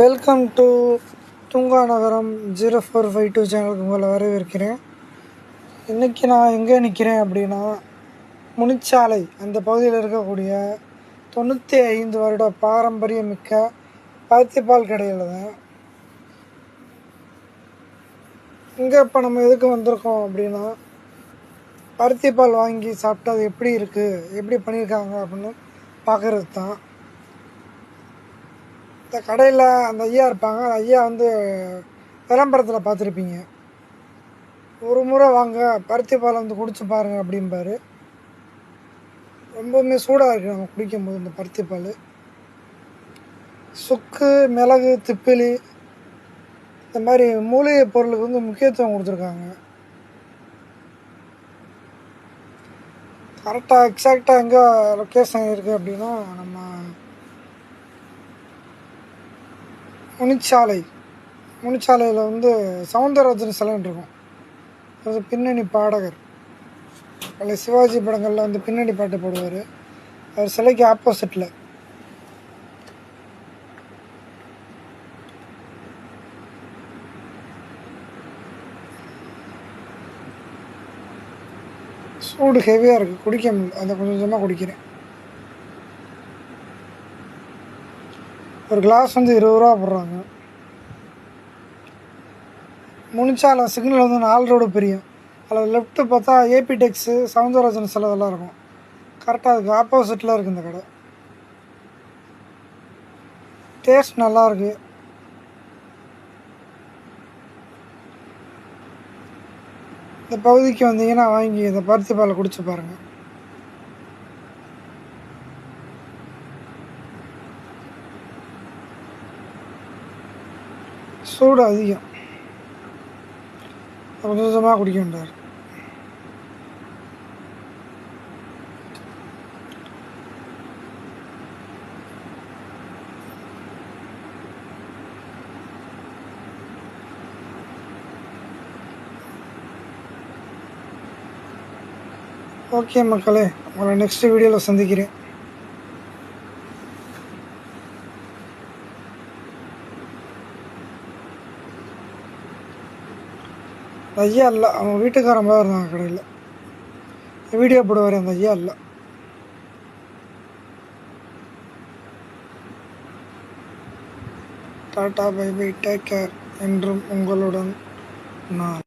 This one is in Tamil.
வெல்கம் டு தூங்கா நகரம் 0452 சேனலுக்கு உங்களை வரவேற்கிறேன். இன்றைக்கி நான் எங்கே நிற்கிறேன் அப்படின்னா, முனிச்சாலை அந்த பகுதியில் இருக்கக்கூடிய 95 வருட பாரம்பரியமிக்க பருத்திப்பால் கடையில் தான். இங்கே இப்போ நம்ம எதுக்கு வந்திருக்கோம் அப்படின்னா, பருத்திப்பால் வாங்கி சாப்பிட்டா அது எப்படி இருக்குது, எப்படி பண்ணியிருக்காங்க அப்படின்னு பார்க்குறது தான். இந்த கடையில் அந்த ஐயா இருப்பாங்க. ஐயா வந்து விளம்பரத்தில் பார்த்துருப்பீங்க. ஒரு முறை வாங்க பருத்திப்பால் வந்து குடிச்சு பாருங்கள் அப்படிம்பாரு. ரொம்பவுமே சூடாக இருக்குது நம்ம குடிக்கும்போது. இந்த பருத்திப்பால் சுக்கு, மிளகு, திப்பிலி இந்த மாதிரி மூலிகை பொருளுக்கு வந்து முக்கியத்துவம் கொடுத்துருக்காங்க. கரெக்டாக எக்ஸாக்டாக எங்கே லொக்கேஷன் இருக்குது அப்படின்னா, நம்ம முனிச்சாலையில் வந்து சவுந்தரராஜன் சிலைன்னு இருக்கும். அது பின்னணி பாடகர். பல சிவாஜி படங்களில் வந்து பின்னணி பாட்டு போடுவார். அவர் சிலைக்கு ஆப்போசிட்டில் சூடு ஹெவியாக இருக்குது, குடிக்க முடியல. அதை கொஞ்சம் கொஞ்சமாக குடிக்கிறேன். ஒரு கிளாஸ் வந்து 20 ரூபா போடுறாங்க. முனிச்சாலை சிக்னல் வந்து 4 ரோடு பிரியும். அதில் லெஃப்ட்டு பார்த்தா ஏபி டெக்ஸு, சவுந்தரராஜன் சிலை இதெல்லாம் இருக்கும். கரெக்டாக அதுக்கு ஆப்போசிட்டில் இருக்குது இந்த கடை. டேஸ்ட் நல்லாயிருக்கு. இந்த பகுதிக்கு வந்தீங்கன்னா வாங்கி இந்த பருத்திப்பாலை குடிச்சு பாருங்கள். சூடு அதிகம், கொஞ்சம் கொஞ்சமாக குடிக்க வேண்டார். ஓகே மக்களே, உங்களை நெக்ஸ்ட் வீடியோவில் சந்திக்கிறேன். ஐயா இல்லை, அவன் வீட்டுக்காரன் தான் இருந்தாங்க கடையில். வீடியோ போடுவார் அந்த ஐயா இல்லை. Tata bye bye, take care. என்றும் உங்களுடன் நான்.